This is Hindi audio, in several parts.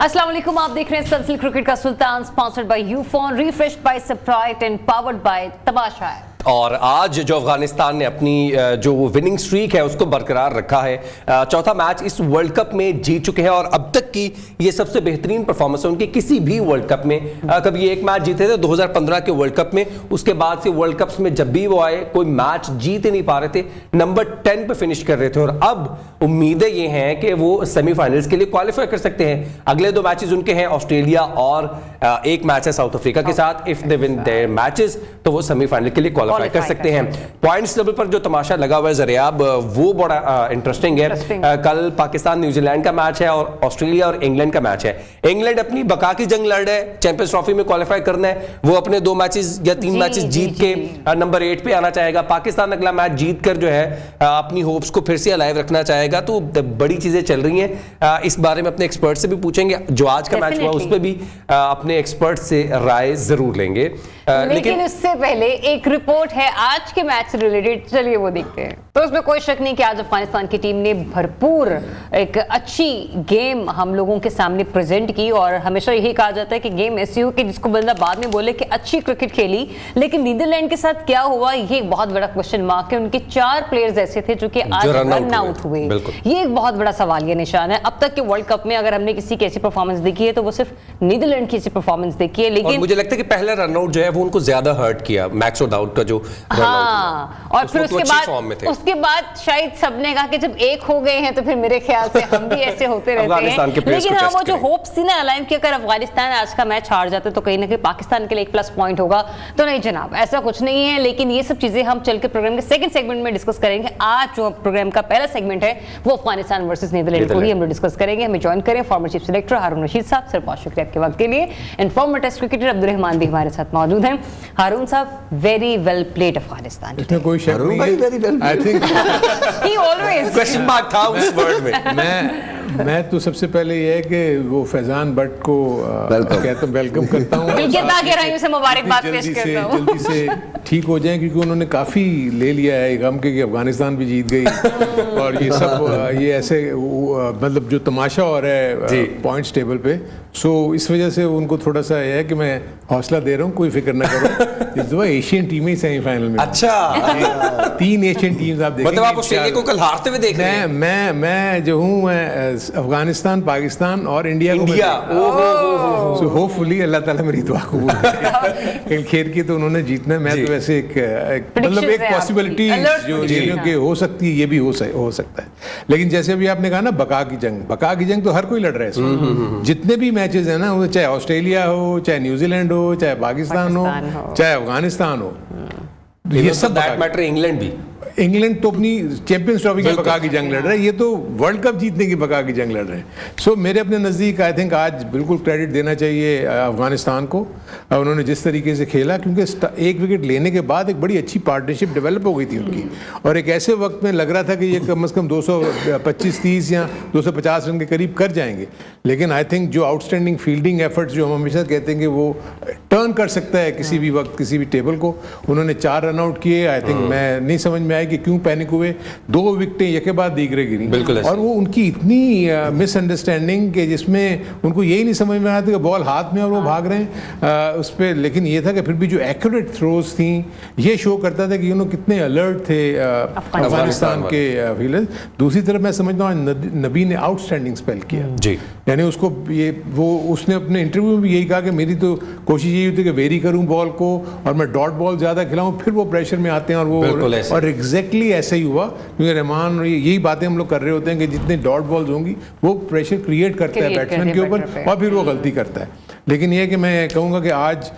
अस्सलाम वालेकुम, आप देख रहे हैं सलसल क्रिकेट का सुल्तान, sponsored by Ufone, refreshed by Sprite and powered by Tamasha. और आज जो अफगानिस्तान ने अपनी जो विनिंग स्ट्रीक है उसको बरकरार रखा है, चौथा मैच इस वर्ल्ड कप में जीत चुके हैं और अब तक की ये सबसे बेहतरीन परफॉर्मेंस है उनकी किसी भी वर्ल्ड कप में। कभी एक मैच जीते थे 2015 के वर्ल्ड कप में, उसके बाद से वर्ल्ड कप्स में जब भी वो आए कोई मैच जीत ही नहीं पा रहे थे, नंबर 10 पे फिनिश कर रहे थे और अब उम्मीदें ये हैं कि वो सेमीफाइनल्स के लिए क्वालिफाई कर सकते हैं। अगले दो मैचेस उनके हैं ऑस्ट्रेलिया और एक मैच है साउथ अफ्रीका के साथ। If they win their matches तो वो सेमीफाइनल के लिए क्वालिफाई कर सकते हैं। पॉइंट्स टेबल पर जो तमाशा लगा हुआ है ज़रियाब, वो बड़ा इंटरेस्टिंग है। कल पाकिस्तान न्यूजीलैंड का मैच है और ऑस्ट्रेलिया और इंग्लैंड का मैच है। इंग्लैंड अपनी बका की जंग लड़ रहा है, चैंपियंस ट्रॉफी में क्वालिफाई करना है, वो अपने 2 मैचेस या 3 मैचेस जीत के नंबर 8 पे आना चाहेगा। पाकिस्तान अगला मैच जीत कर जो है अपनी होप्स को फिर से अलाइव रखना चाहेगा। तो बड़ी चीजें चल रही हैं, इस बारे में अपने एक्सपर्ट से भी पूछेंगे। जो आज का मैच हुआ उस पर भी अपने एक्सपर्ट से राय जरूर लेंगे। लेकिन उससे पहले एक रिपोर्ट है आज के मैच से रिलेटेड, चलिए वो देखते हैं। तो उसमें कोई शक नहीं कि आज अफगानिस्तान की टीम ने भरपूर एक अच्छी गेम हम लोगों के सामने प्रेजेंट की और हमेशा यही कहा जाता है कि गेम ऐसी हो कि जिसको बंदा बाद में बोले कि अच्छी क्रिकेट खेली। लेकिन नीदरलैंड के साथ क्या हुआ, ये एक बहुत बड़ा क्वेश्चन मार्क है। उनके 4 प्लेयर्स ऐसे थे जो कि आज रन आउट हुए। ये एक बहुत बड़ा सवाल, ये निशान है। अब तक के वर्ल्ड कप में अगर हमने किसी की ऐसी परफॉर्मेंस देखी है तो वो सिर्फ नीदरलैंड की ऐसी परफॉर्मेंस देखी है। लेकिन मुझे लगता है कि पहला रन आउट जो है वो उनको ज्यादा हर्ट किया, मैक्स डाउट का जो और फिर उसके बाद शायद सबने कहा कि जब एक हो गए हैं तो फिर मेरे ख्याल से हम भी ऐसे होते रहते हैं। लेकिन हाँ, वो जो होप्स थी ना अलाइन की, अगर अफगानिस्तान आज का मैच हार जाते तो कहीं ना कहीं पाकिस्तान के लिए एक प्लस पॉइंट होगा। तो नहीं जनाब, ऐसा कुछ नहीं है। लेकिन ये सब चीजें हम चल के प्रोग्राम के सेकंड सेगमेंट में डिस्कस करेंगे। आज जो प्रोग्राम का पहला सेगमेंट है वो अफगानिस्तान वर्सेस नीदरलैंड को ही हम लोग डिस्कस करेंगे। हमें ज्वाइन करें former chief selector Haroon Rashid साहब। सर बहुत शुक्रिया आपके वक्त के लिए। And former test cricketer Abdul Rahman भी हमारे साथ मौजूद हैं। हारून साहब, वेरी वेल प्लेड अफगानिस्तान। इसमें कोई शक नहीं है। I think he always question mark था उस वर्ड में। मैं तो सबसे पहले ये है कि वो फैजान भट्ट को कहता वेलकम करता हूँ, से मुबारकबाद पेश करता हूँ। जल्दी से ठीक हो जाए क्योंकि उन्होंने काफ़ी ले लिया है गम के कि अफगानिस्तान भी जीत गई और ये सब ये ऐसे मतलब जो तमाशा हो रहा है पॉइंट्स टेबल पे। सो इस वजह से उनको थोड़ा सा यह है कि मैं हौसला दे रहा हूँ, कोई फिक्र ना करो। इस दफा एशियन टीमें ही सेमीफाइनल में। अच्छा 3 एशियन टीम्स आप देखेंगे। मतलब आप ऑस्ट्रेलिया को कल हारते हुए देख रहे हैं? मैं जो हूँ अफगानिस्तान, पाकिस्तान और इंडिया सो होपफुली अल्लाह ताला मेरी दुआ को कल खेल की तो उन्होंने जीतना। मैं तो वैसे एक मतलब एक पॉसिबिलिटी जो चीज़ों के हो सकती है, ये भी हो सकता है। लेकिन जैसे अभी आपने कहा ना बका की जंग तो हर कोई लड़ रहा है। जितने भी मैचेस है ना, वो चाहे ऑस्ट्रेलिया हो, चाहे न्यूजीलैंड हो, चाहे पाकिस्तान हो, चाहे अफगानिस्तान हो, ये सब दैट मैटर इंग्लैंड तो अपनी चैंपियंस ट्रॉफी की बका की जंग लड़ रहा है, ये तो वर्ल्ड कप जीतने की बका की जंग लड़ रहे हैं। सो मेरे अपने नज़दीक आई थिंक आज बिल्कुल क्रेडिट देना चाहिए अफगानिस्तान को। उन्होंने जिस तरीके से खेला, क्योंकि 1 विकेट लेने के बाद एक बड़ी अच्छी पार्टनरशिप डेवलप हो गई थी उनकी और एक ऐसे वक्त में लग रहा था कि ये कम से कम 225-30 या 250 रन के करीब कर जाएंगे। लेकिन आई थिंक जो आउटस्टैंडिंग फील्डिंग एफर्ट्स जो हम हमेशा कहते हैं कि वो टर्न कर सकता है किसी भी वक्त किसी भी टेबल को, उन्होंने 4 रन आउट किए। आई थिंक मैं नहीं समझ में कि क्यों पैनिक हुए। 2 विकेटें एक के बाद दीगरे गिरी और वो उनकी इतनी मिसअंडरस्टैंडिंग के जिसमें उनको यही नहीं समझ में आया था कि बॉल हाथ में और वो भाग रहे हैं उस पर। लेकिन ये था कि फिर भी जो एक्यूरेट थ्रोज थी ये शो करता था कि कितने अलर्ट थे अफगानिस्तान के फील्डर्स। दूसरी तरफ मैं समझता हूँ नबी ने आउटस्टैंडिंग स्पेल किया जी, यानी उसको उसने अपने इंटरव्यू में भी यही कहा कि मेरी तो कोशिश यही होती है कि वेरी करूँ बॉल को और मैं डॉट बॉल ज़्यादा खिलाऊँ, फिर वो प्रेशर में आते हैं और वो और एग्जैक्टली ऐसा ही हुआ। क्योंकि रहमान यही बातें हम लोग कर रहे होते हैं कि जितने डॉट बॉल्स होंगी वो प्रेशर क्रिएट करता है बैट्समैन के ऊपर और फिर वो गलती करता है। लेकिन ये कि मैं कहूँगा कि आज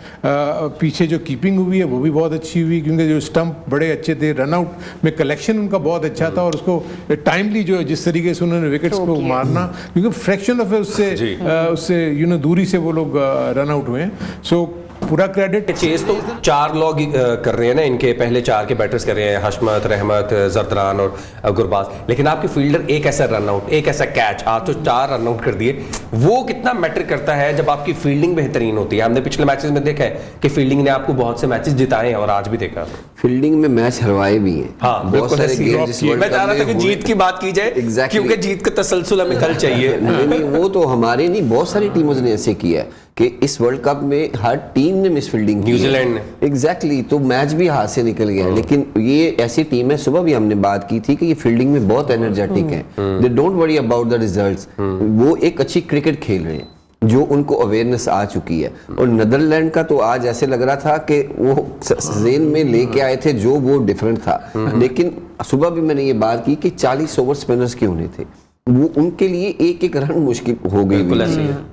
पीछे जो कीपिंग हुई है वो भी बहुत अच्छी हुई, क्योंकि जो स्टंप बड़े अच्छे थे, रनआउट में कलेक्शन उनका बहुत अच्छा था और उसको टाइमली जो जिस तरीके से उन्होंने विकेट्स को मारना, क्योंकि फ्रैक्शन ऑफ उससे दूरी से वो लोग रन आउट हुए हैं। सो पूरा क्रेडिट। चेस तो 4 लोग कर रहे हैं ना, इनके पहले 4 के बैटर्स कर रहे हैं, हशमत, रहमत, जरदान और गुरबाज, लेकिन आपके फील्डर एक ऐसा रन आउट, एक ऐसा कैच, आज तो 4 रन आउट कर दिए। वो कितना मैटर करता है जब आपकी फील्डिंग बेहतरीन होती है। हमने पिछले मैचेस में देखा है कि फील्डिंग ने आपको बहुत से मैचेस जिताए हैं और आज भी देखा फील्डिंग में मैच हरवाए भी हैं। हाँ, बहुत सारे गेम जिस मैं चाह रहा था कि जीत की बात की जाए, क्योंकि जीत का तसलसल हमें कल चाहिए। नहीं, वो तो हमारे नहीं, बहुत सारी टीमों ने ऐसे किया है कि इस वर्ल्ड कप में हर टीम ने मिसफील्डिंग की, न्यूजीलैंड ने एग्जैक्टली, तो मैच भी हाथ से निकल गया। लेकिन ये ऐसी टीम है, सुबह भी हमने बात की थी कि ये फील्डिंग में बहुत एनर्जेटिक है, they don't worry about the results. वो एक अच्छी क्रिकेट खेल रहे हैं जो उनको अवेयरनेस आ चुकी है। और नीदरलैंड का तो आज ऐसे लग रहा था कि वो जेन में लेके आए थे जो वो डिफरेंट था। लेकिन सुबह भी मैंने ये बात की कि 40 ओवर स्पिनर्स के होने थे, वो उनके लिए एक एक रन मुश्किल हो गई।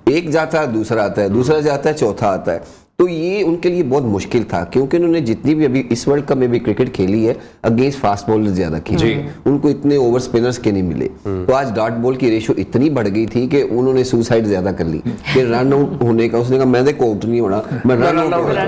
एक जाता है, दूसरा आता है, दूसरा जाता है, चौथा आता है, तो ये उनके लिए बहुत मुश्किल था। क्योंकि उन्होंने जितनी भी अभी इस वर्ल्ड कप में भी क्रिकेट खेली है, अगेंस्ट फास्ट बॉलर ज्यादा खेली, उनको इतने ओवर स्पिनर्स के नहीं मिले। तो आज डॉट बॉल की रेशो इतनी बढ़ गई थी कि उन्होंने सुसाइड ज्यादा कर ली कि रन आउट होने का। उसने कहा मैं देखो आउट नहीं होना, मैं रन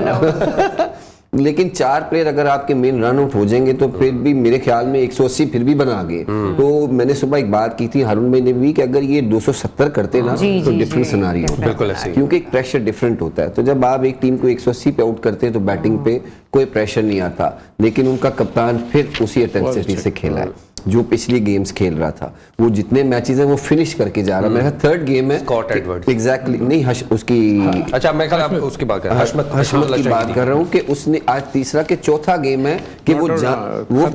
आउट। लेकिन 4 प्लेयर अगर आपके मेन रन आउट हो जाएंगे तो फिर भी मेरे ख्याल में 180 फिर भी बना गए। तो मैंने सुबह एक बात की थी हारून भाई ने भी कि अगर ये 270 करते ना तो डिफरेंट सिनेरियो होता है, बिल्कुल ऐसे ही, क्योंकि एक प्रेशर डिफरेंट होता है। तो जब आप एक टीम को 180 पे आउट करते हैं तो बैटिंग पे कोई प्रेशर नहीं आता। लेकिन उनका कप्तान फिर उसी इंटेंसिटी से खेला है जो पिछली गेम्स खेल रहा था। वो जितने मैचेस हैं वो फिनिश करके जा रहा है। मेरा 3rd गेम है स्कॉट एडवर्ड्स, एग्जैक्टली नहीं उसकी, अच्छा मैं ख्याल उसकी बात कर रहा हूं, हशमत की बात कर रहा हूं कि उसने आज तीसरा के चौथा गेम है कि वो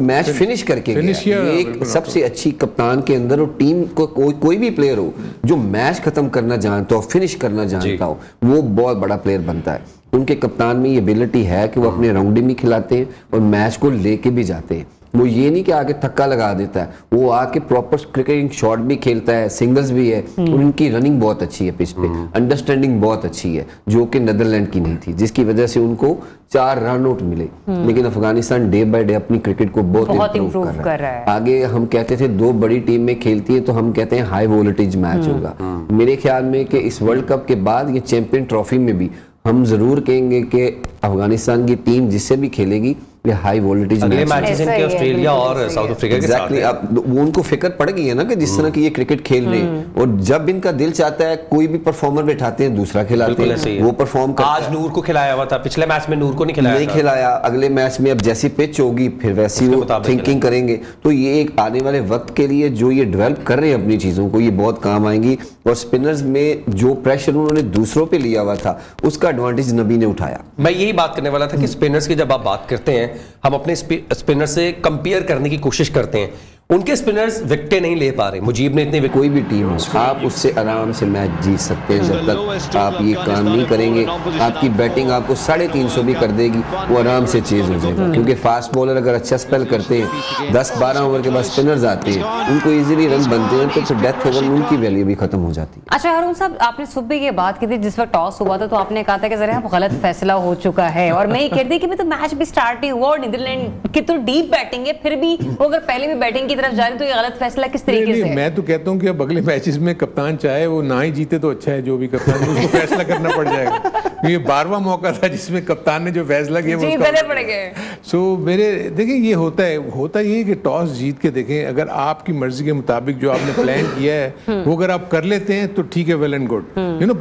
मैच फिनिश करके गया। ये एक सबसे अच्छी कप्तान के अंदर, और टीम को कोई भी प्लेयर हो जो मैच खत्म करना जानता हो, फिनिश करना जानता हो, वो बहुत बड़ा प्लेयर बनता है। उनके कप्तान में ये एबिलिटी है कि वो अपने राउंड भी खिलाते हैं और मैच को लेके भी जाते हैं। वो ये नहीं कि आगे थक्का लगा देता है, वो आके प्रॉपर क्रिकेटिंग शॉट भी खेलता है, सिंगल्स भी है, और उनकी रनिंग बहुत अच्छी है पिच पे, अंडरस्टैंडिंग बहुत अच्छी है जो कि नीदरलैंड की नहीं थी, जिसकी वजह से उनको 4 रन आउट मिले। लेकिन अफगानिस्तान डे बाय डे अपनी क्रिकेट को बहुत इंप्रूव कर रहा है। आगे हम कहते थे 2 बड़ी टीम में खेलती है तो हम कहते हैं हाई वोल्टेज मैच होगा। मेरे ख्याल में कि इस वर्ल्ड कप के बाद ये चैंपियन ट्रॉफी में भी हम जरूर कहेंगे कि अफगानिस्तान की टीम जिससे भी खेलेगी ये हाई वोल्टेज मैचेस इनके ऑस्ट्रेलिया और साउथ अफ्रीका के साथ है। अब वो उनको फिक्र पड़ गई है ना कि जिस तरह की ये क्रिकेट खेल रहे हैं, और जब इनका दिल चाहता है कोई भी परफॉर्मर बैठाते हैं, दूसरा खिलाते हैं, वो परफॉर्म करता है। आज नूर को खिलाया हुआ था, पिछले मैच में नूर को नहीं खिलाया। अगले मैच में अब जैसी पिच होगी फिर वैसी वो थिंकिंग करेंगे। तो ये एक आने वाले वक्त के लिए जो ये डेवलप कर रहे हैं अपनी चीजों को, ये बहुत काम आएंगी। और स्पिनर्स में जो प्रेशर उन्होंने दूसरों पे लिया हुआ था उसका एडवांटेज नबी ने उठाया। मैं यही बात करने वाला था कि स्पिनर्स की जब आप बात करते हैं, हम अपने स्पिनर से कंपेयर करने की कोशिश करते हैं, उनके स्पिनर्स विकेटें नहीं ले पा रहे। मुजीब ने इतने कोई भी टीम हो आप उससे आराम से मैच जीत सकते हैं। जब तक आप ये काम नहीं करेंगे, आपकी बैटिंग आपको 350 भी कर देगी, वो आराम से चेज हो जाएगा। क्योंकि फास्ट बॉलर अगर अच्छा स्पेल करते हैं, 10-12 ओवर के बाद स्पिनर्स आते हैं, उनको इजीली रन बनते हैं, तो फिर डेथ ओवर में उनकी वैल्यू भी खत्म हो जाती है। अच्छा हारून साहब, आपने सुबह ये बात की थी जिस वक्त टॉस हुआ था, तो आपने कहा था कि जरा गलत फैसला हो चुका है, और मैं ये कह रही कि तो मैच भी स्टार्ट ही हुआ और नीदरलैंड की तो डीप बैटिंग है, फिर भी वो अगर पहले भी बैटिंग की तरफ जा रही तो ये गलत फैसला किस तरीके से है? मैं तो कहता हूं कि अब अगले मैचेस में कप्तान चाहे वो ना ही जीते तो अच्छा है, जो भी कप्तान उसको फैसला करना पड़ जाएगा। ये 12वां मौका था जिसमें कप्तान ने जो फैसला किया वो पड़ गए। सो मेरे देखिए ये होता ये कि टॉस जीत के देखें, अगर आपकी मर्जी के मुताबिक जो आपने प्लान किया है वो अगर आप कर लेते हैं तो ठीक है, वेल एंड गुड।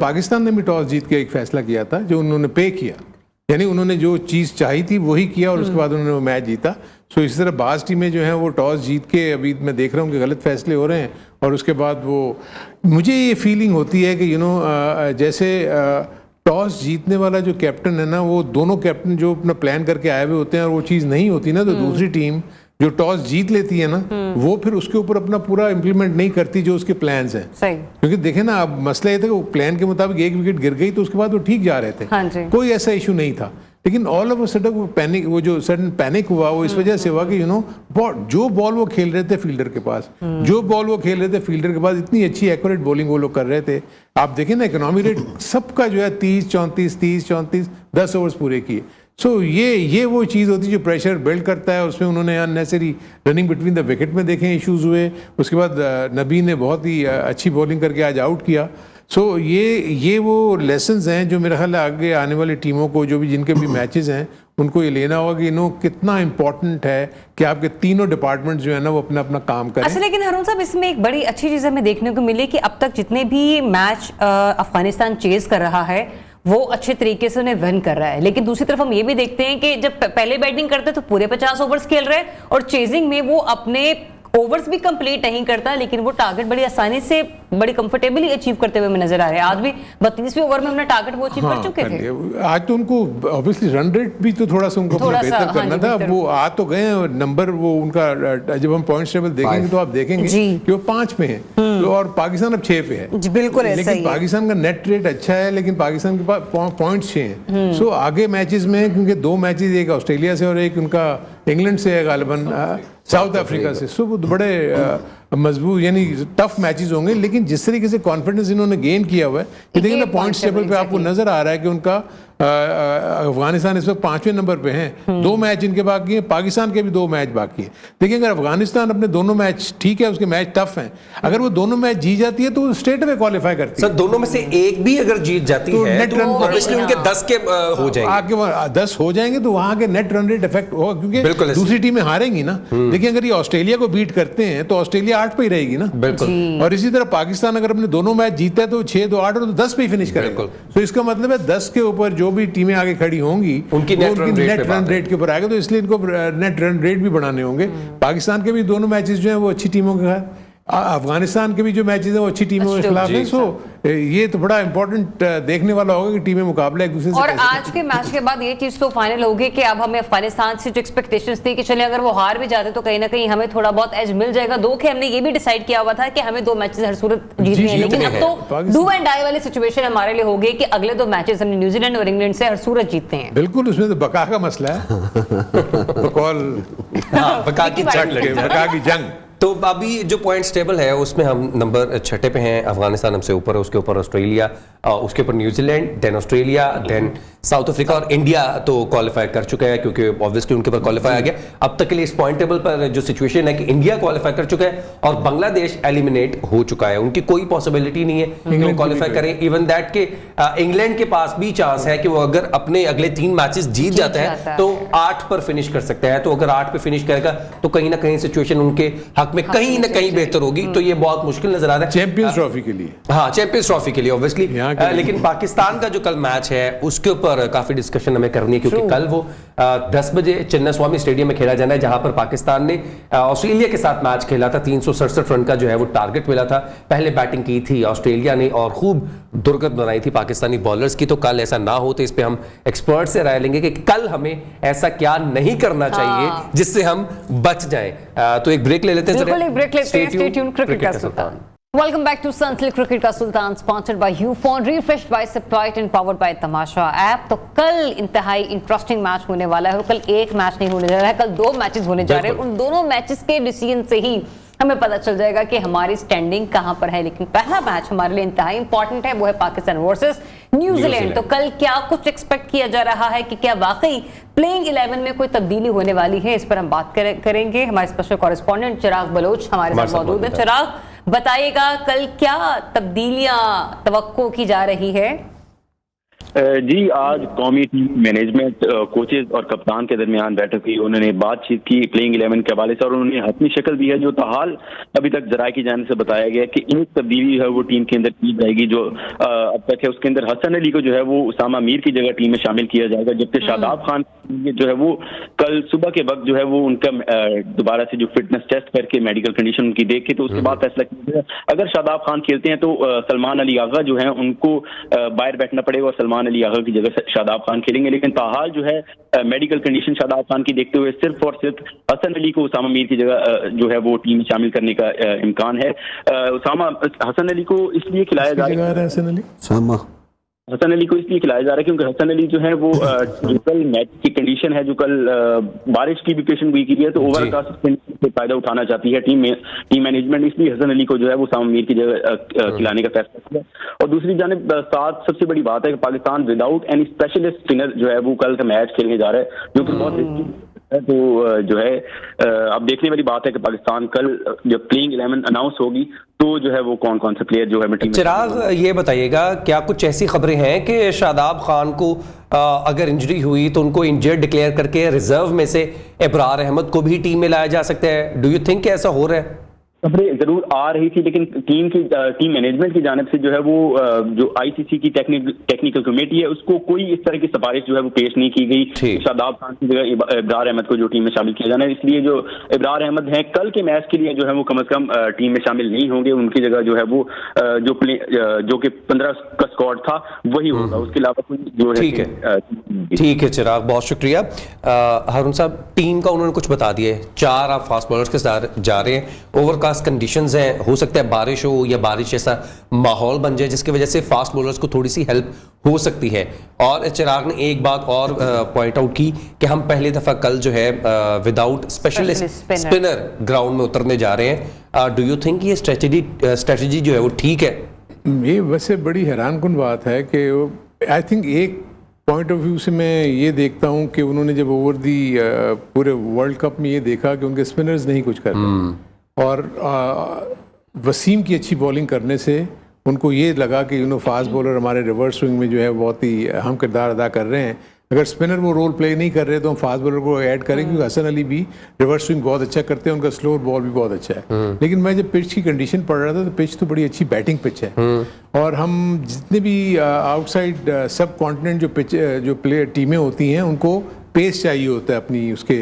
पाकिस्तान ने भी टॉस जीत के एक फैसला किया था जो उन्होंने पे किया, यानी उन्होंने जो चीज़ चाही थी वही किया और उसके बाद उन्होंने वो मैच जीता। सो इस तरह बाज़ टीमें जो हैं वो टॉस जीत के, अभी मैं देख रहा हूँ कि गलत फैसले हो रहे हैं, और उसके बाद वो मुझे ये फीलिंग होती है कि जैसे टॉस जीतने वाला जो कैप्टन है ना, वो दोनों कैप्टन जो अपना प्लान करके आए हुए होते हैं और वो चीज़ नहीं होती ना, तो दूसरी टीम जो टॉस जीत लेती है ना, वो फिर उसके ऊपर अपना पूरा इम्प्लीमेंट नहीं करती जो उसके प्लान्स हैं। सही। क्योंकि देखे ना, अब मसला ये था कि प्लान के मुताबिक 1 विकेट गिर गई तो उसके बाद वो ठीक जा रहे थे, कोई ऐसा इशू नहीं था। लेकिन ऑल ऑफ अ सडन वो जो सडन पैनिक हुआ, वो इस वजह से हुआ कि जो बॉल वो खेल रहे थे फील्डर के पास, इतनी अच्छी एक्यूरेट बॉलिंग वो लोग कर रहे थे। आप देखें ना, इकोनॉमी रेट सबका जो है 30-34 10 ओवर्स पूरे किए। सो ये वो चीज़ होती है जो प्रेशर बिल्ड करता है। उसमें उन्होंने unnecessary running between the wicket में देखें इश्यूज हुए। उसके बाद नबी ने बहुत ही अच्छी बॉलिंग करके आज आउट किया। सो ये वो लेसन्स हैं जो मेरे ख्याल है आगे आने वाली टीमों को, जो भी जिनके भी मैचेस हैं, उनको ये लेना होगा कि कितना इंपॉर्टेंट है कि आपके तीनों डिपार्टमेंट जो है ना वो अपना अपना काम करें। अच्छा, लेकिन हारून साहब इसमें एक बड़ी अच्छी चीज़ हमें देखने को मिली कि अब तक जितने भी मैच अफगानिस्तान चेज कर रहा है वो अच्छे तरीके से उन्हें विन कर रहा है, लेकिन दूसरी तरफ हम ये भी देखते हैं कि जब पहले बैटिंग करते हैं तो पूरे 50 ओवर्स खेल रहे हैं और चेजिंग में वो अपने ओवर्स भी कंप्लीट नहीं करता, लेकिन वो टारगेट बड़ी आसानी से बड़ी कंफर्टेबली अचीव करते हुए नजर आ रहे हैं। आज भी 32वें ओवर में अपना टारगेट वो अचीव कर चुके थे। आज तो उनको ऑब्वियसली रन रेट भी तो थोड़ा सा उनको बेहतर करना था। वो आ तो गए नंबर, वो उनका जब हम पॉइंट्स टेबल देखेंगे तो आप देखेंगे कि वो 5 पे है और पाकिस्तान अब 6 पे है। बिल्कुल, लेकिन पाकिस्तान का नेट रेट अच्छा है, लेकिन पाकिस्तान के पास पॉइंट्स 6 हैं। सो आगे मैचेस में, क्योंकि 2 मैचेस, एक ऑस्ट्रेलिया से और एक उनका इंग्लैंड से है गालिबन, साउथ अफ्रीका से, सो बड़े मजबूत यानी टफ मैचेस होंगे। लेकिन जिस तरीके से कॉन्फिडेंस इन्होंने गेन किया हुआ है, ये देखिए ना पॉइंट्स टेबल पे आपको नजर आ रहा है कि उनका अफगानिस्तान इस वक्त 5वें नंबर पे हैं। 2 मैच इनके बाकी हैं, पाकिस्तान के भी 2 मैच बाकी हैं। देखिए अगर अफगानिस्तान अपने दोनों मैच, ठीक है उसके मैच टफ हैं, अगर वो दोनों मैच जीत जाती है तो स्ट्रेट अवे क्वालिफाई करती है। सर दोनों में से एक भी अगर जीत जाती तो है नेट रन उनके 10 के हो जाएंगे, आगे 10 हो जाएंगे, तो वहां के नेट रन रेट इफेक्ट होगा, क्योंकि दूसरी टीमें हारेंगी ना। देखिए अगर ये ऑस्ट्रेलिया को बीट करते हैं तो ऑस्ट्रेलिया 8 पे ही रहेगी ना। बिल्कुल। और इसी तरह पाकिस्तान अगर अपने दोनों मैच जीता है तो 6, 2, 8 और 10 पे ही फिनिश करेगा। तो इसका मतलब है 10 के ऊपर जो भी टीमें आगे खड़ी होंगी उनकी नेट रन रेट के ऊपर आएगा, तो इसलिए इनको नेट रन रेट भी बढ़ाने होंगे। पाकिस्तान के भी दोनों मैचेस जो हैं वो अच्छी टीमों के, अफगानिस्तान के भी जो मैचेस हैं वो अच्छी टीमों के खिलाफ हैं। सो ये तो बड़ा इंपॉर्टेंट देखने वाला होगा कि टीमें मुकाबला एक दूसरे से। और आज के मैच के बाद ये चीज तो फाइनल होगी कि अब हमें अफगानिस्तान से जो एक्सपेक्टेशंस थी कि चले अगर वो हार भी जाते तो कहीं ना कहीं हमें थोड़ा बहुत एज मिल जाएगा। 2 के हमने ये भी डिसाइड किया हुआ था कि हमें 2 मैचेस हर सूरत जीतने हैं, लेकिन अब तो डू एंड डाई वाली सिचुएशन हमारे लिए हो गई कि अगले 2 मैचेस हमने न्यूजीलैंड और इंग्लैंड से हर सूरत जीतते हैं। बिल्कुल, उसमें तो बका का मसला है। बका की जंग। तो अभी जो पॉइंट्स टेबल है उसमें हम नंबर 6 पे हैं, अफगानिस्तान हमसे ऊपर है, उसके ऊपर ऑस्ट्रेलिया, उसके ऊपर New Zealand, then Australia, then South Africa और इंडिया तो क्वालिफाई कर चुका है क्योंकि ऑब्वियसली उनके ऊपर क्वालिफाई आ गया। अब तक के लिए इस पॉइंट टेबल पर जो सिचुएशन है कि इंडिया क्वालिफाई कर चुका है और बांग्लादेश एलिमिनेट हो चुका है, उनकी कोई पॉसिबिलिटी नहीं है कि वो क्वालिफाई करें। इवन दैट के इंग्लैंड के पास भी चांस है कि वो अगर अपने अगले 3 मैचेस जीत जाता है तो 8 पर फिनिश कर सकता है। तो अगर 8 पे फिनिश करेगा तो कहीं ना कहीं सिचुएशन उनके हक में कहीं ना कहीं बेहतर होगी। तो ये बहुत मुश्किल नजर आ रहा है चैंपियंस ट्रॉफी के लिए। हाँ, चैंपियंस ट्रॉफी के लिए ऑब्वियसली। लेकिन पाकिस्तान का जो कल मैच है उसके ऊपर काफी डिस्कशन हमें करनी है, क्योंकि कल वो 10 बजे चिन्नास्वामी स्टेडियम में खेला जाना है, जहां पर पाकिस्तान ने ऑस्ट्रेलिया के साथ मैच खेला था। 367 रन का जो है वो टारगेट मिला था। पहले बैटिंग की थी ऑस्ट्रेलिया ने और खूब दुर्गत बनाई थी पाकिस्तानी बॉलर्स की। तो कल ऐसा ना हो, तो इस पे हम एक्सपर्ट से राय लेंगे कि कल हमें ऐसा क्या नहीं करना चाहिए जिससे हम बच जाएं। तो एक ब्रेक ले लेते हैं। बिल्कुल, एक ब्रेक लेते हैं। स्टे ट्यून्ड, क्रिकेट का सुल्तान। Welcome back to Sunsilk Cricket का सुल्तान, sponsored by Ufone, refreshed by Sprite and powered by Tamasha app. तो कल इंतहाई इंटरेस्टिंग मैच होने वाला है और कल एक मैच नहीं होने जा रहा है, कल 2 मैचेस होने जा रहे हैं। उन दोनों मैचेस के डिसीजन से ही हमें पता चल जाएगा कि हमारी स्टैंडिंग कहां पर है। लेकिन पहला मैच हमारे लिए इंतहाई इंपॉर्टेंट है, वो है पाकिस्तान वर्सेस न्यूजीलैंड। तो कल क्या कुछ एक्सपेक्ट किया जा रहा है कि क्या वाकई प्लेइंग 11 में कोई तब्दीली होने वाली है, इस पर हम बात करेंगे। हमारे स्पेशल कॉरेस्पॉन्डेंट चिराग बलोच हमारे साथ मौजूद है। चिराग, बताइएगा कल क्या तब्दीलियां तवक्को की जा रही है? जी, आज कौमी टीम मैनेजमेंट, कोचेज और कप्तान के दरमियान बैठक हुई। उन्होंने बातचीत की प्लेइंग 11 के हवाले से और उन्होंने अपनी शक्ल दी है जो ताहाल अभी तक जराये की जाने से बताया गया कि एक तब्दीली है वो टीम के अंदर की जाएगी जो अब तक है। उसके अंदर हसन अली को जो है वो उसामा मीर की जगह टीम में शामिल किया जाएगा, जबकि शादाब खान जो है वो कल सुबह के वक्त जो है वो उनका दोबारा से जो फिटनेस टेस्ट करके मेडिकल कंडीशन उनकी देख के तो उसके बाद फैसला किया जाएगा। अगर शादाब खान खेलते हैं तो सलमान अली आगा जो है उनको बाहर बैठना पड़ेगा और सलमान अली आगा की जगह शादाब खान खेलेंगे। लेकिन ताहाल जो है मेडिकल कंडीशन शादाब खान की देखते हुए सिर्फ और सिर्फ हसन अली को उसामा मीर की जगह जो है वो टीम में शामिल करने का इम्कान है। हसन अली को इसलिए खिलाया जा रहा है, हसन अली को इसलिए खिलाया जा रहा है क्योंकि हसन अली जो है वो जो कल मैच की कंडीशन है, जो कल बारिश की भी पेशन हुई है, तो ओवर का से फायदा उठाना चाहती है टीम मैनेजमेंट, इसलिए हसन अली को जो है वो उसामा मीर की जगह खिलाने का फैसला किया। और दूसरी जानिब साथ सबसे बड़ी बात है कि Pakistan without any specialist spinner जो है वो कल का मैच खेलने जा रहा है, जो कि बहुत तो जो है अब देखने वाली बात है कि पाकिस्तान कल जब प्लेइंग 11 अनाउंस होगी तो जो है वो कौन कौन से प्लेयर जो है टीम में। चिराग, ये बताइएगा क्या कुछ ऐसी खबरें हैं कि शादाब खान को अगर इंजरी हुई तो उनको इंजर्ड डिक्लेयर करके रिजर्व में से इब्रार अहमद को भी टीम में लाया जा सकता है? डू यू थिंक ऐसा हो रहा है? खबरें जरूर आ रही थी, लेकिन टीम मैनेजमेंट की जानिब से जो है वो जो आईसीसी की टेक्निकल कमेटी है उसको कोई इस तरह की सिफारिश जो है वो पेश नहीं की गई शादाब खान की जगह इब्रार अहमद को जो टीम में शामिल किया जाना है। इसलिए जो इब्रार अहमद हैं कल के मैच के लिए जो है वो कम से कम टीम में शामिल नहीं होंगे। उनकी जगह जो है वो जो कि 15 का स्क्वाड था वही होगा, उसके अलावा कोई जो है। ठीक है चिराग, बहुत शुक्रिया। हारून साहब, टीम का उन्होंने कुछ बता दिया है, 4 आप फास्ट बॉलर्स के साथ जा रहे हैं, ओवरकास्ट कंडीशंस हैं, हो सकता है बारिश हो या बारिश जैसा माहौल बन जाए जिसकी वजह से फास्ट बॉलर्स को थोड़ी सी हेल्प हो सकती है। और चिराग ने एक बात और पॉइंट आउट की कि हम पहली दफा कल जो है विदाउट स्पेशलिस्ट स्पिनर ग्राउंड में उतरने जा रहे हैं। डू यू थिंक ये स्ट्रेटजी जो है वो ठीक है? ये वैसे बड़ी हैरानकुन बात है कि आई थिंक एक पॉइंट ऑफ व्यू से मैं ये देखता हूँ कि उन्होंने जब ओवर दी पूरे वर्ल्ड कप में ये देखा कि उनके स्पिनर्स नहीं कुछ कर रहे और वसीम की अच्छी बॉलिंग करने से उनको ये लगा कि फास्ट बॉलर हमारे रिवर्स स्विंग में जो है बहुत ही अहम किरदार अदा कर रहे हैं। अगर स्पिनर वो रोल प्ले नहीं कर रहे तो हम फास्ट बॉलर को ऐड करें, क्योंकि हसन अली भी रिवर्स स्विंग बहुत अच्छा करते हैं, उनका स्लो बॉल भी बहुत अच्छा है। लेकिन मैं जब पिच की कंडीशन पढ़ रहा था तो पिच तो बड़ी अच्छी बैटिंग पिच है और हम जितने भी आउटसाइड सब कॉन्टिनेंट जो पिच जो प्ले टीमें होती हैं उनको पेस चाहिए होता है अपनी उसके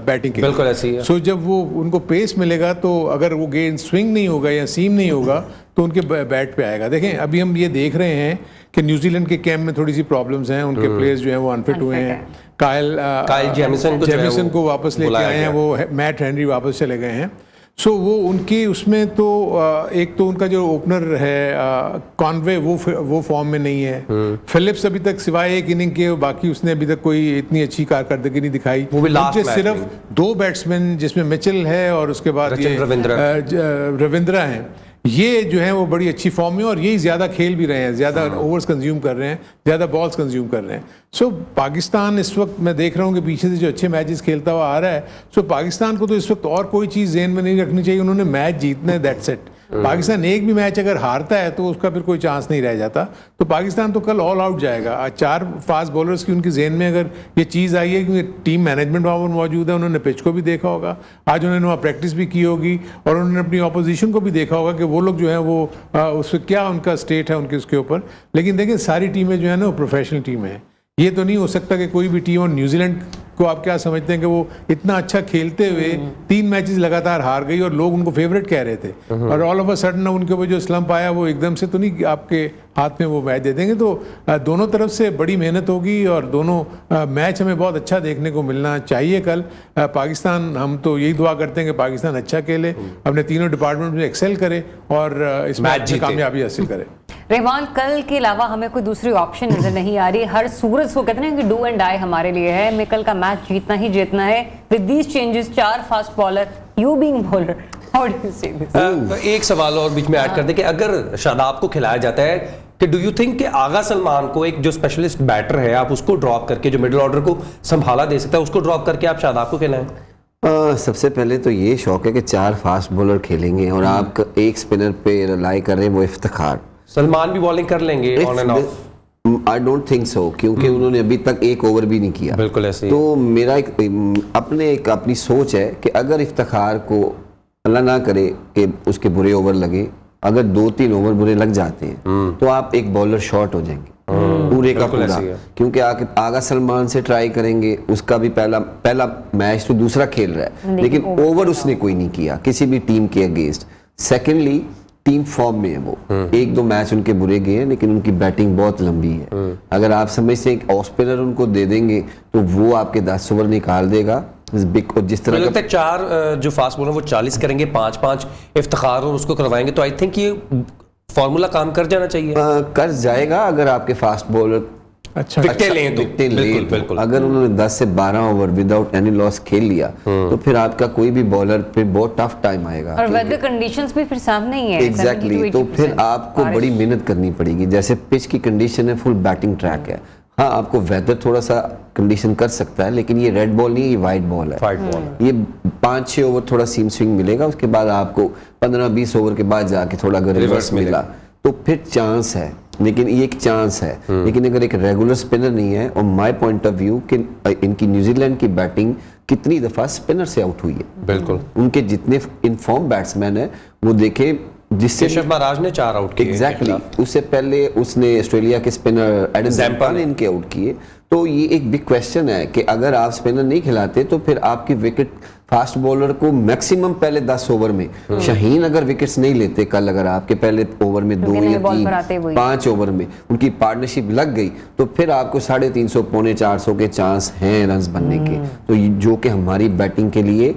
बैटिंग के। बिल्कुल ऐसी है। सो जब वो उनको पेस मिलेगा तो अगर वो गेंद स्विंग नहीं होगा या सीम नहीं होगा तो उनके बैट पे आएगा। देखें अभी हम ये देख रहे हैं कि न्यूजीलैंड के कैंप में थोड़ी सी प्रॉब्लम्स हैं, उनके प्लेयर्स जो हैं वो अनफिट हुए हैं। काइल जेमिसन को वापस लेके आए हैं, वो मैट हेनरी वापस चले गए हैं। सो वो उनकी उसमें तो एक तो उनका जो ओपनर है कॉनवे वो फॉर्म में नहीं है। फिलिप्स अभी तक सिवाय एक इनिंग के बाकी उसने अभी तक कोई इतनी अच्छी कारकर्दगी नहीं दिखाई। उनके सिर्फ 2 बैट्समैन जिसमें मिचेल है और उसके बाद ये रविंद्रा हैं, ये जो है वो बड़ी अच्छी फॉर्म में और यही ज़्यादा खेल भी रहे हैं, ज़्यादा ओवर्स कंज्यूम कर रहे हैं, ज़्यादा बॉल्स कंज्यूम कर रहे हैं। सो पाकिस्तान इस वक्त मैं देख रहा हूँ कि पीछे से जो अच्छे मैचेस खेलता हुआ आ रहा है, सो पाकिस्तान को तो इस वक्त और कोई चीज़ ज़हन में नहीं रखनी चाहिए, उन्होंने मैच जीतना है, दैट्स इट। पाकिस्तान एक भी मैच अगर हारता है तो उसका फिर कोई चांस नहीं रह जाता। तो पाकिस्तान तो कल ऑल आउट जाएगा। आज 4 फास्ट बॉलर्स की उनकी जेन में अगर ये चीज़ आई है, क्योंकि टीम मैनेजमेंट वहाँ पर मौजूद है, उन्होंने पिच को भी देखा होगा, आज उन्होंने वहाँ प्रैक्टिस भी की होगी और उन्होंने अपनी ऑपोजिशन को भी देखा होगा कि वो लोग जो है वो उससे क्या उनका स्टेट है उनके उसके ऊपर। लेकिन देखिए सारी टीमें जो है ना वो प्रोफेशनल टीम है। ये तो नहीं हो सकता कि कोई भी टीम, और न्यूजीलैंड को आप क्या समझते हैं कि वो इतना अच्छा खेलते हुए 3 मैचेस लगातार हार गई और लोग उनको फेवरेट कह रहे थे और ऑल ऑफ अ सडन उनके ऊपर जो स्लंप आया वो एकदम से तो नहीं आपके हाथ में वो मैच दे देंगे। तो दोनों तरफ से बड़ी मेहनत होगी और दोनों मैच हमें बहुत अच्छा देखने को मिलना चाहिए कल। पाकिस्तान, हम तो यही दुआ करते हैं कि पाकिस्तान अच्छा खेले, अपने तीनों डिपार्टमेंट में एक्सेल करे और इस मैच में कामयाबी हासिल करे। रहमान, कल के अलावा हमें कोई दूसरी ऑप्शन नजर नहीं आ रही। हर सूरज को कहते हैं कि डू एंड डाई हमारे लिए है, हमें कल का मैच जीतना ही जीतना है। With these changes, 4 fast bowler, you being bowler, how do you से दिस? एक सवाल और बीच में ऐड कर दे कि अगर शादाब को खिलाया जाता है कि डू यू थिंक कि आगा सलमान को, एक जो स्पेशलिस्ट बैटर है, आप उसको ड्रॉप करके, जो मिडिल ऑर्डर को संभाला दे सकता है, उसको ड्रॉप करके आप शादाब को खिलाएं? सबसे पहले तो ये शौक है कि 4 फास्ट बॉलर खेलेंगे और आप एक स्पिनर पे रिलाई कर रहे हैं, वो इफ्तिखार। सलमान भी बॉलिंग कर लेंगे on end of? I don't think so, क्योंकि उन्होंने अभी तक एक ओवर भी नहीं किया। बिल्कुल ऐसे। तो मेरा अपनी सोच है कि अगर इफ्तिखार को अल्लाह ना करे कि उसके बुरे ओवर लगे, अगर 2-3 ओवर बुरे लग जाते हैं तो आप एक बॉलर शॉर्ट हो जाएंगे पूरे का पूरा, क्योंकि आगा सलमान से ट्राई करेंगे, उसका भी पहला मैच तो दूसरा खेल रहा है लेकिन ओवर उसने कोई नहीं किया किसी भी टीम के अगेंस्ट। सेकेंडली टीम फॉर्म में है, वो 1-2 मैच उनके बुरे गए हैं लेकिन उनकी बैटिंग बहुत लंबी है। अगर आप समझते हैं ऑफ स्पिनर उनको दे देंगे तो वो आपके 10 ओवर निकाल देगा। जिस तरह लगता है 4 जो फास्ट बॉलर वो 40 करेंगे, 5-5 इफ्तिखार और उसको करवाएंगे, तो आई थिंक ये फॉर्मूला काम कर जाना चाहिए। कर जाएगा अगर आपके फास्ट बॉलर अच्छा विकेट लें तो। बिल्कुल। अगर उन्होंने 10 से 12 ओवर विदाउट एनी लॉस खेल लिया तो फिर आपका कोई भी बॉलर फिर बहुत टफ टाइम आएगा और वेदर कंडीशंस भी फिर सामने ही है। एग्जैक्टली। तो फिर आपको बड़ी मेहनत करनी पड़ेगी। जैसे पिच की कंडीशन है, फुल बैटिंग ट्रैक है, हाँ, आपको वेदर थोड़ा सा कंडीशन कर सकता है, लेकिन ये रेड बॉल नहीं है, ये वाइट बॉल है। वाइट बॉल ये 5-6 ओवर थोड़ा सीम स्विंग मिलेगा, उसके बाद आपको 15-20 ओवर के बाद जाके थोड़ा अगर रिवर्स मिला तो फिर चांस है, लेकिन ये एक चांस है। लेकिन अगर एक रेगुलर स्पिनर नहीं है, और माय पॉइंट ऑफ व्यू कि इनकी न्यूजीलैंड की बैटिंग कितनी दफा स्पिनर से आउट हुई है। बिल्कुल, उनके जितने इनफॉर्म बैट्समैन है वो देखे, जिससे केशव महाराज ने 4 आउट किए। एग्जैक्टली, उससे पहले उसने ऑस्ट्रेलिया के स्पिनर एडम जैम्पा ने इनके आउट किए। तो ये एक बिग क्वेश्चन है कि अगर आप स्पिनर नहीं खिलाते तो फिर आपकी विकेट फास्ट बॉलर को मैक्सिमम पहले 10 ओवर में, शाहीन अगर विकेट्स नहीं लेते कल, अगर आपके पहले ओवर में 2 या 3 5 ओवर में उनकी पार्टनरशिप लग गई तो फिर आपको 350 पौने 400 के चांस हैं रन्स बनने के, तो जो कि हमारी बैटिंग के लिए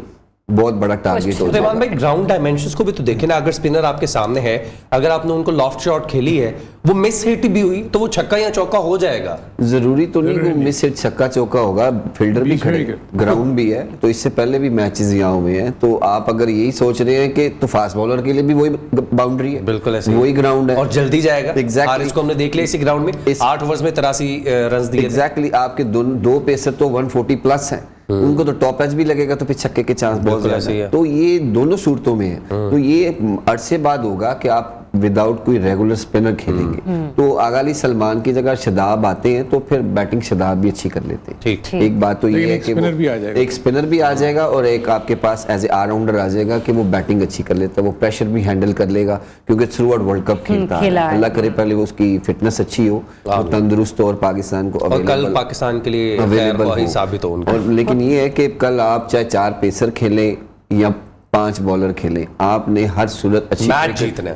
बहुत बड़ा टारगेट हो जाएगा। भाई ग्राउंड डायमेंशंस को भी तो देखें ना, अगर स्पिनर आपके सामने है, अगर आपने उनको लॉफ्ट शॉट खेली है, वो मिस हिट भी हुई तो वो छक्का या चौका हो जाएगा। जरूरी तो नहीं वो मिस हिट छक्का चौका होगा, फील्डर भी खड़े, ग्राउंड भी है, तो इससे पहले भी मैचेस यहाँ हुए हैं। तो आप अगर यही सोच रहे हैं कि तो फास्ट बॉलर के लिए भी वही बाउंड्री है, बिल्कुल ऐसे वही ग्राउंड है और जल्दी जाएगा। एग्जैक्टली, इसको हमने देख लिया इसी ग्राउंड में 8 ओवर्स में 83 रन दिए। एग्जैक्टली, आपके दो पेसर तो 140 प्लस हैं, उनको तो टॉप एज भी लगेगा तो फिर छक्के के चांस बहुत ज्यादा है। तो ये दोनों सूरतों में है। तो ये अरसे बाद होगा कि आप विदाउट कोई रेगुलर स्पिनर खेलेंगे। तो आगाली सलमान की जगह शदाब आते हैं तो फिर बैटिंग शदाब भी अच्छी कर लेते हैं। ठीक। एक बात तो ये है कि एक स्पिनर भी आ जाएगा और एक आपके पास एज ए ऑलराउंडर आ जाएगा कि वो बैटिंग अच्छी कर लेता है, वो प्रेशर भी हैंडल कर लेगा क्योंकि थ्रू आउट वर्ल्ड कप खेलता है। अल्लाह करे पहले वो उसकी फिटनेस अच्छी हो, वो तंदुरुस्त हो और पाकिस्तान को कल पाकिस्तान के लिए अवेलेबल साबित हो। और लेकिन ये है कि कल आप चाहे 4 पेसर खेलें या 5 बॉलर खेलें, आपने हर सूरत अच्छी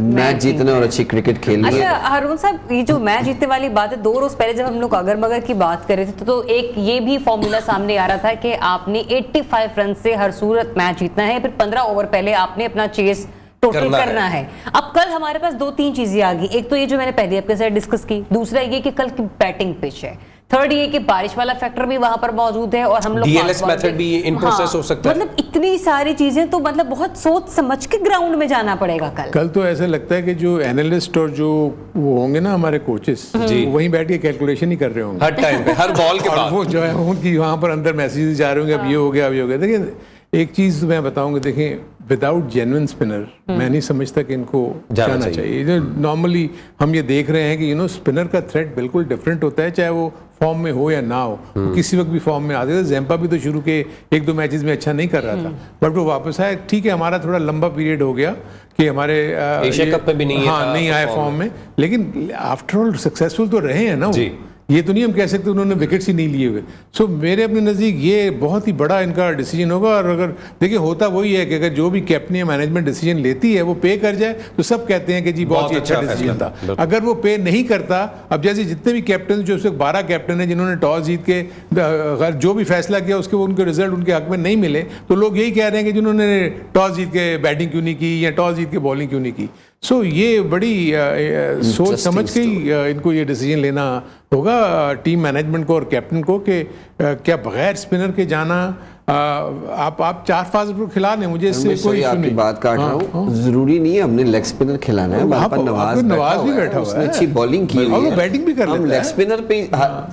मैच जीतना और अच्छी क्रिकेट खेलनी है। अच्छा हारून साहब, ये जो मैच जीतने वाली बात है, 2 रोज पहले जब हम लोग अगर मगर की बात कर रहे थे तो एक ये भी फॉर्मूला सामने आ रहा था कि आपने 85 रन से हर सूरत मैच जीतना है, फिर 15 ओवर पहले आपने अपना चेस टोटल करना है। अब कल हमारे पास 2-3 चीजें आ गई। एक तो ये जो मैंने पहले आपके साथ डिस्कस की, दूसरा ये कि कल की बैटिंग पिच है, थर्ड ये कि बारिश वाला फैक्टर भी वहां पर मौजूद है और हम लोग डीएलएस मेथड भी इन प्रोसेस हो सकता है। मतलब इतनी सारी चीजें, तो मतलब बहुत सोच समझ के ग्राउंड में जाना पड़ेगा कल। तो ऐसा लगता है कि जो एनालिस्ट और जो वो होंगे ना हमारे कोचेस, वहीं बैठ के कैलकुलेशन ही कर रहे होंगे हर टाइम पे, हर बॉल के बाद। वो जो है उनकी वहां पर अंदर मैसेजेस जा रहे होंगे, अब ये हो गया, अब ये हो गया। देखिए एक चीज मैं बताऊंगा, देखें विदाउट जेन्युइन स्पिनर मैं नहीं समझता कि इनको जाना चाहिए। जो नॉर्मली हम ये देख रहे हैं कि स्पिनर का थ्रेट बिल्कुल डिफरेंट होता है, चाहे वो फॉर्म में हो या ना हो, वो किसी वक्त भी फॉर्म में आते थे। जैम्पा भी तो शुरू के 1-2 मैचेस में अच्छा नहीं कर रहा था, बट वो वापस आया। ठीक है, हमारा थोड़ा लंबा पीरियड हो गया कि हमारे एशिया कप में भी नहीं आए फॉर्म में, लेकिन आफ्टर ऑल सक्सेसफुल तो रहे हैं ना वो। ये तो नहीं हम कह सकते उन्होंने विकेट्स ही नहीं लिए हुए। सो मेरे अपने नज़दीक ये बहुत ही बड़ा इनका डिसीजन होगा। और अगर देखिए होता वही है कि अगर जो भी कैप्टन या मैनेजमेंट डिसीजन लेती है वो पे कर जाए तो सब कहते हैं कि जी बहुत ही अच्छा डिसीजन था। अगर वो पे नहीं करता, अब जैसे जितने भी कैप्टन जो उसके 12 कैप्टन हैं जिन्होंने टॉस जीत के अगर जो भी फैसला किया उसके उनके रिजल्ट उनके हक में नहीं मिले, तो लोग यही कह रहे हैं कि जिन्होंने टॉस जीत के बैटिंग क्यों नहीं की या टॉस जीत के बॉलिंग क्यों नहीं की। सो ये बड़ी सोच समझ के इनको ये डिसीजन लेना होगा टीम मैनेजमेंट को और कैप्टन को कि क्या बगैर स्पिनर के जाना। आप 4 फास्ट बॉलर खिला लें, मुझे इससे कोई आपकी बात काट रहा हूँ, जरूरी नहीं है हमने लेग स्पिनर खिलाना है। नवाज भी बैठा हुआ है, अच्छी बॉलिंग की हुई है, बैटिंग भी कर लेता है। हम लेग स्पिनर पे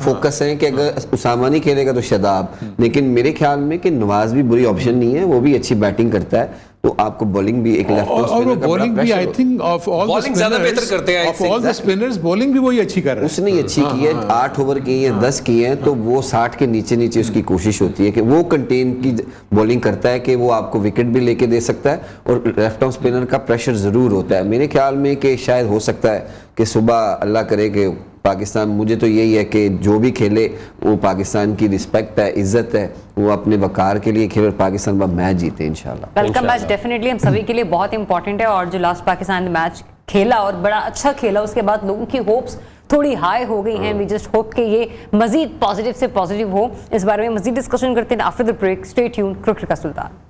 फोकस है कि अगर उसामा नहीं खेलेगा तो शदाब, लेकिन मेरे ख्याल में कि नवाज भी बुरी ऑप्शन नहीं है, वो भी अच्छी बैटिंग करता है। तो आपको बॉलिंग भी एक लेफ्ट और वो बॉलिंग भी I think of all the ज्यादा बेहतर करते हैं, of all the spinners bowling भी वही अच्छी कर रहा है। उसने अच्छी की है, 8 ओवर की है, 10 की है, तो वो 60 के नीचे उसकी कोशिश होती है कि वो कंटेन की बॉलिंग करता है कि वो आपको विकेट भी लेके दे सकता है और लेफ्ट आर्म स्पिनर का प्रेशर जरूर होता है। मेरे ख्याल में कि शायद हो सकता है कि सुबह अल्लाह करे कि पाकिस्तान, मुझे तो यही है कि जो भी खेले वो पाकिस्तान की रिस्पेक्ट है, इज्जत है, वो अपने वकार के लिए खेले और पाकिस्तान का मैच जीते इंशाल्लाह। कल का मैच डेफिनेटली हम सभी के लिए बहुत इंपॉर्टेंट है और जो लास्ट पाकिस्तान ने मैच खेला और बड़ा अच्छा खेला, उसके बाद लोगों की होप्स थोड़ी हाई हो गई हैं। वी जस्ट होप कि ये मजीद पॉजिटिव से पॉजिटिव हो। इस बारे में मजीद डिस्कशन करते हैं after the break. Stay tuned. Cricket का सुल्तान।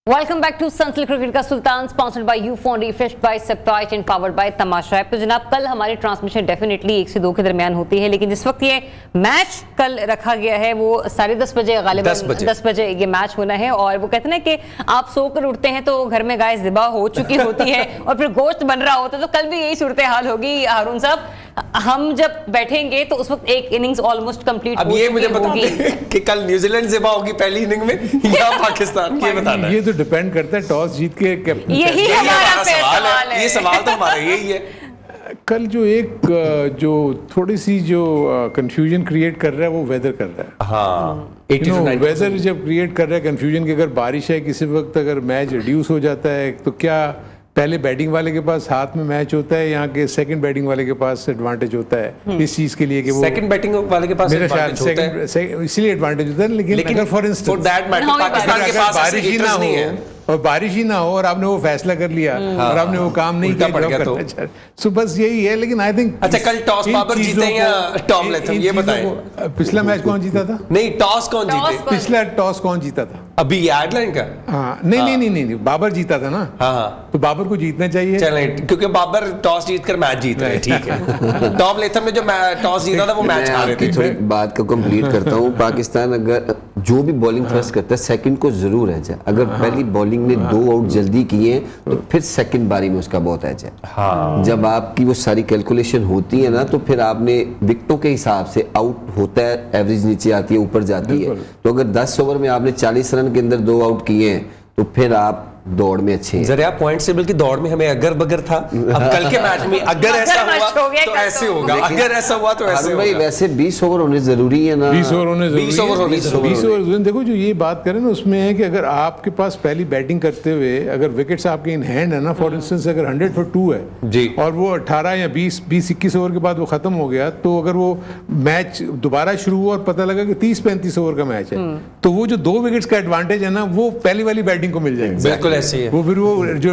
वेलकम बैक टू सनसलिट क्रिकेट का सुल्तान, sponsored by Ufone, refreshed by Sprite and powered by Tamasha app. तो जनाब कल हमारी ट्रांसमिशन डेफिनेटली 1 से 2 के दरमियान होती है, लेकिन जिस वक्त ये मैच कल रखा गया है वो 10:30 बजे, गालिबन 10 बजे ये मैच होना है। और वो कहते हैं कि आप सोकर उठते हैं तो घर में गाय ज़िबा हो चुकी होती है और फिर गोश्त बन रहा होता है, तो कल भी यही सूरत हाल होगी हारून साहब। हम जब बैठेंगे तो उस वक्त एक इनिंग्स ऑलमोस्ट कंप्लीट अब ये मुझे बता दें कि कल न्यूजीलैंड ज़िबा होगी पहली इनिंग में या पाकिस्तान, ये बताना है। ये तो डिपेंड करता है टॉस जीत के कैप्टन। यही हमारा सवाल है। ये सवाल तो हमारा यही है। कल जो थोड़ी सी जो कंफ्यूजन क्रिएट कर रहा है वो वेदर कर रहा है। हाँ, 80 to 90% वेदर जब क्रिएट कर रहा है कंफ्यूजन की, अगर बारिश है किसी वक्त, अगर मैच रिड्यूस हो जाता है तो क्या पहले बैटिंग वाले के पास हाथ में मैच होता है, यहाँ के सेकंड बैटिंग वाले के पास एडवांटेज होता है इस चीज के लिए कि वो सेकंड बैटिंग वाले के पास मेरे ख्याल advantage होता है। इसलिए एडवांटेज होता है। लेकिन for instance for that matter, Pakistan के पास बारिश ही ना नहीं है हो और बारिश ही ना हो और आपने वो फैसला कर लिया और आपने वो काम नहीं उल्टा किया पड़ गया जो करना चाह, सो बस यही है। लेकिन आई थिंक अच्छा, कल टॉस बाबर जीते या टॉम लेथम, ये बताएं। पिछला मैच कौन जीता था? नहीं, टॉस कौन जीते? पिछला टॉस कौन जीता था? अभी आयरलैंड का। हाँ, नहीं, बाबर जीता था ना। हाँ, तो बाबर को जीतना चाहिए। चलें, क्योंकि बाबर टॉस जीतकर मैच जीत रहे हैं, ठीक है। टॉम लेथम ने जो टॉस जीता था वो मैच हारे थे। थोड़ी बात को कंप्लीट करता हूँ। पाकिस्तान अगर जो भी बॉलिंग फर्स्ट करता है सेकंड को जरूर एज है। अगर पहली बॉलिंग ने 2 आउट जल्दी किए तो फिर सेकंड बारी में उसका बहुत एज है। हाँ। जब आपकी वो सारी कैलकुलेशन होती है ना तो फिर आपने विकेटों के हिसाब से आउट होता है, एवरेज नीचे आती है, ऊपर जाती है। तो अगर 10 ओवर में आपने 40 रन के अंदर 2 आउट किए हैं तो फिर आप दौड़ में अच्छे हैं। जरा पॉइंट टेबल की दौड़ में हमें अगर बगर था, अब कल के मैच में अगर ऐसा हुआ तो ऐसे होगा, अगर ऐसा हुआ तो ऐसे भाई होगा। वैसे 20 ओवर होने जरूरी है ना। 20 ओवर होने जरूरी है। 20 ओवर होने जरूरी है। 20 ओवर देखो, जो ये बात करें ना उसमें है कि अगर आपके पास पहली बैटिंग करते हुए अगर विकेट्स आपके इन हैंड है ना, फॉर इंस्टेंस अगर 100 for 2 है जी, और वो 18 या 20-21 ओवर के बाद वो खत्म हो गया, तो अगर वो मैच दोबारा शुरू हुआ और पता लगा कि 30-35 ओवर का मैच है, तो वो जो 2 विकेट्स का एडवांटेज है ना वो पहली वाली बैटिंग को मिल जाएगा। बिल्कुल ऐसे ही है। वो फिर वो जो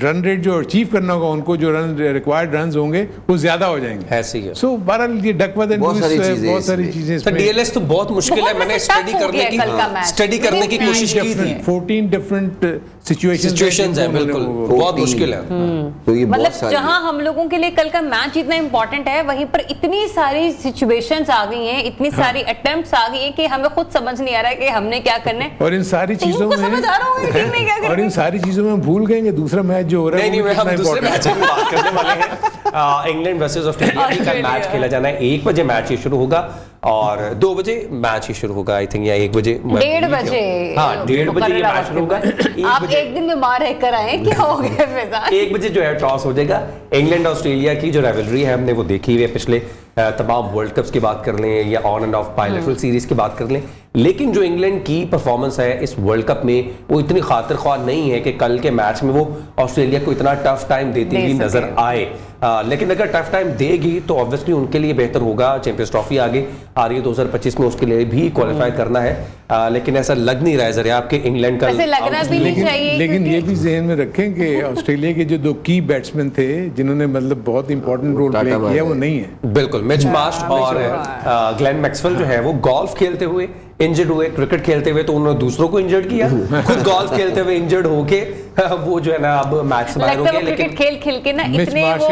रन रेट जो अचीव करना होगा उनको, जो रन रिक्वायर्ड रन होंगे वो ज्यादा हो जाएंगे। ऐसे ही है। सो बहरहाल ये डकवर्थ एंड बहुत सारी चीजें तो डीएलएस तो बहुत मुश्किल है। मैंने स्टडी करने की कोशिश की थी। 14 डिफरेंट सिचुएशंस है, बिल्कुल बहुत मुश्किल है। तो ये मतलब बहुत सारी जहां हम लोगों के लिए कल का मैच इतना इंपॉर्टेंट है, वहीं पर इतनी सारी सिचुएशंस आ गई हैं, इतनी सारी अटेम्प्ट्स आ गई हैं कि हमें खुद समझ नहीं आ रहा है कि हमने क्या करना है। और इन सारी चीजों में समझ आ रहा होगा टीम में क्या करना है। और इन सारी चीजों में भूल गए दूसरा मैच जो हो रहा है। नहीं, हम दूसरे मैच की बात करने वाले हैं। इंग्लैंड वर्सेस ऑस्ट्रेलिया का मैच खेला जाना है। 1 बजे मैच ये शुरू होगा और 2 बजे मैच ही शुरू होगा, आई थिंक, या 1 बजे, 1:30 बजे। हाँ, 1:30 बजे ये मैच शुरू होगा। आप एक दिन बीमार रहकर आए, क्या हो गया फैजान? 1 बजे जो है टॉस हो जाएगा। इंग्लैंड ऑस्ट्रेलिया की जो राइवलरी है हमने वो देखी हुई है, पिछले तमाम वर्ल्ड कप्स की बात कर लें या on end of bilateral series की बात कर लें, लेकिन जो इंग्लैंड की परफॉर्मेंस है इस वर्ल्ड कप में वो इतनी खातिर ख्वाह नहीं है कि कल के मैच में वो ऑस्ट्रेलिया को इतना टफ टाइम देती हुई नजर आए। लेकिन अगर टफ टाइम देगी तो ऑब्वियसली उनके लिए बेहतर होगा। चैंपियंस ट्रॉफी आगे आ रही है 2025 में, उसके लिए भी क्वालिफाई करना है। लेकिन ऐसा लग नहीं रहा है जरा आपके इंग्लैंड का लगना भी नहीं चाहिए। लेकिन ये भी जहन में रखें कि ऑस्ट्रेलिया के जो 2 की बैट्समैन थे जिन्होंने मतलब बहुत इंपॉर्टेंट रोल प्ले किया वो नहीं है। बिल्कुल, मिच मार्श और ग्लेन मैक्सवेल जो है वो गोल्फ खेलते हुए इंजर्ड हुए, क्रिकेट खेलते हुए तो उन्होंने दूसरों को इंजर्ड किया, खुद गोल्फ खेलते हुए इंजर्ड होके वो जो है ना अब मैच से बाहर हो गए। लेकिन क्रिकेट खेल के ना इतने वो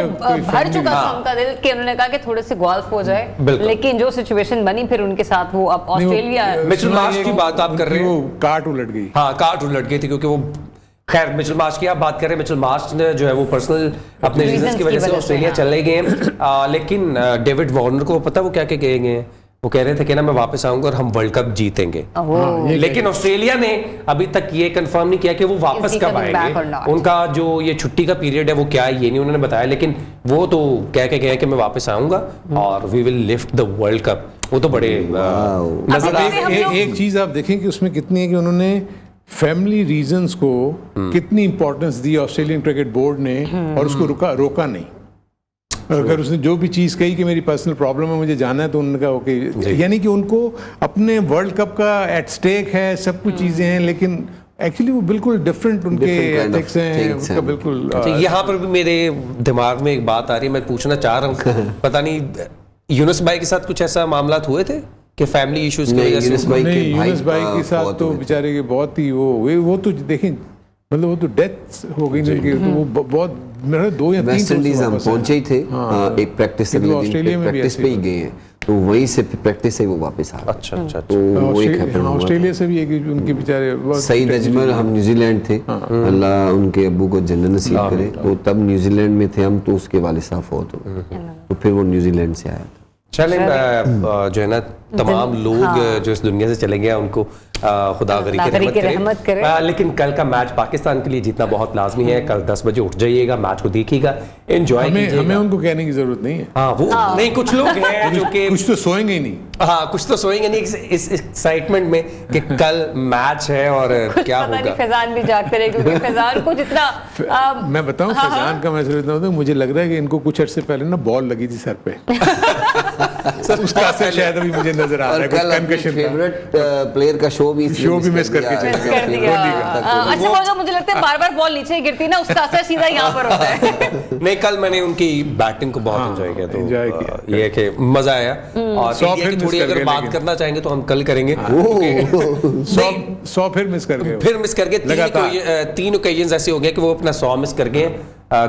भर चुका था उनका दिल कि उन्होंने कहा कि थोड़े से गोल्फ हो जाए, लेकिन जो सिचुएशन बनी फिर उनके साथ वो अब ऑस्ट्रेलिया मिचेल मार्श की बात आप कर रहे हो, काट उलट गई। हाँ, काट उलट गई थी क्योंकि वो, खैर मिचेल मार्श की आप बात कर रहे हैं, मिचेल मार्श ने जो है वो पर्सनल अपने रीजंस की वजह से ऑस्ट्रेलिया चले गए हैं। लेकिन डेविड वार्नर को पता वो क्या क्या कहे गए हैं, वो कह रहे थे कि ना मैं वापस आऊंगा और हम वर्ल्ड कप जीतेंगे। लेकिन ऑस्ट्रेलिया ने अभी तक ये कंफर्म नहीं किया कि वो वापस कब आएंगे। उनका जो ये छुट्टी का पीरियड है वो क्या है ये नहीं उन्होंने बताया, लेकिन वो तो कह के गए कि मैं वापस आऊंगा और we will lift the world cup. वो तो बड़े एक चीज आप देखें कि उसमें कितनी है कि उन्होंने फैमिली रीजंस को कितनी इंपॉर्टेंस दी ऑस्ट्रेलियन क्रिकेट बोर्ड ने और उसको रोका नहीं। अगर उसने जो भी चीज़ कही कि मेरी पर्सनल प्रॉब्लम है मुझे जाना है तो उन्होंने कहा ओके, यानी कि उनको अपने वर्ल्ड कप का एट स्टेक है, सब कुछ चीज़ें हैं, लेकिन एक्चुअली वो बिल्कुल डिफरेंट उनके एथिक्स हैं, उनका बिल्कुल। यहाँ पर भी मेरे दिमाग में एक बात आ रही है, मैं पूछना चाह रहा हूँ, पता नहीं यूनुस भाई के साथ कुछ ऐसा मामला हुए थे कि फैमिली इश्यूज की वजह से? यूनुस भाई के साथ तो बेचारे के बहुत ही वो तो देखें, मतलब वो तो डेथ हो गई उनकी, तो वो बहुत मेरे 2 या 3 वेस्ट इंडीज हम पहुंचे ही थे, एक प्रैक्टिस पे ही गए हैं। तो वहीं से प्रैक्टिस से वो वापस आ गए। अच्छा अच्छा तो वो एक हैपन हुआ। ऑस्ट्रेलिया से भी एक उनके बेचारे बहुत सईद अजमल, हम न्यूजीलैंड थे, अल्लाह उनके अब्बू को जन्नत नसीब करे, तो तब न्यूजीलैंड में थे हम, तो उसके वालिद साहब फौत हो गए, तो फिर वो न्यूजीलैंड से आया था। चलें जो है ना तमाम लोग जो इस दुनिया से चले गए उनको खुदा गरी की रहमत करे। लेकिन कल का मैच पाकिस्तान के लिए जीतना बहुत लाजमी है। कल 10 बजे उठ जाइएगा, मैच को देखिएगा, एंजॉय कीजिएगा। हमें उनको कहने की जरूरत नहीं है। हाँ वो नहीं, कुछ लोग हैं जो कि कुछ तो सोएंगे ही नहीं। हाँ कुछ तो सोएंगे नहीं इस एक्साइटमेंट में कि कल मैच है और क्या होगा। फैजान भी जागते रहे क्योंकि फैजान को जितना मैं बताऊं फैजान का मैसेज इतना होता है, मुझे लग रहा है कि इनको कुछ अर्से पहले ना बॉल लगी थी सर पे उसका असर शायद अभी मुझे नजर आ रहा है। कल अपने फेवरेट प्लेयर का शो भी मिस करके चले गए। अच्छा होगा, मुझे लगता है बार-बार बॉल नीचे गिरती ना, उसका असर सीधा यहाँ पर होता है। नहीं कल मैंने उनकी बैटिंग को बहुत एंजॉय किया, तो ये कि मजा आया। और इंडिया की थोड़ी अगर बात करना चाहेंगे तो हम कल करेंगे। 100 फिर मिस कर गए। तीन ओकेजन्स ऐसे हो गए कि वो अपना 100 मिस कर गए।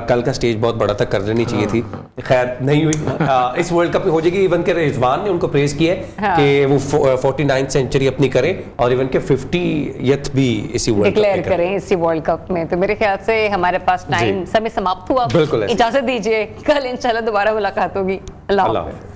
कल का स्टेज बहुत बड़ा था, कर लेनी चाहिए थी, खैर नहीं हुई। इस वर्ल्ड कप में हो जाएगी। इवन के रिजवान ने उनको प्रेज किया है कि वो 49th सेंचुरी अपनी करें और इवन के 50th भी इसी वर्ल्ड डिक्लेयर करें इसी वर्ल्ड कप में। तो मेरे ख्याल से हमारे पास टाइम समय समाप्त हुआ। बिल्कुल इजाजत दीजिए, कल इंशाल्लाह दोबारा मुलाकात होगी। अल्लाह हाफ़िज़।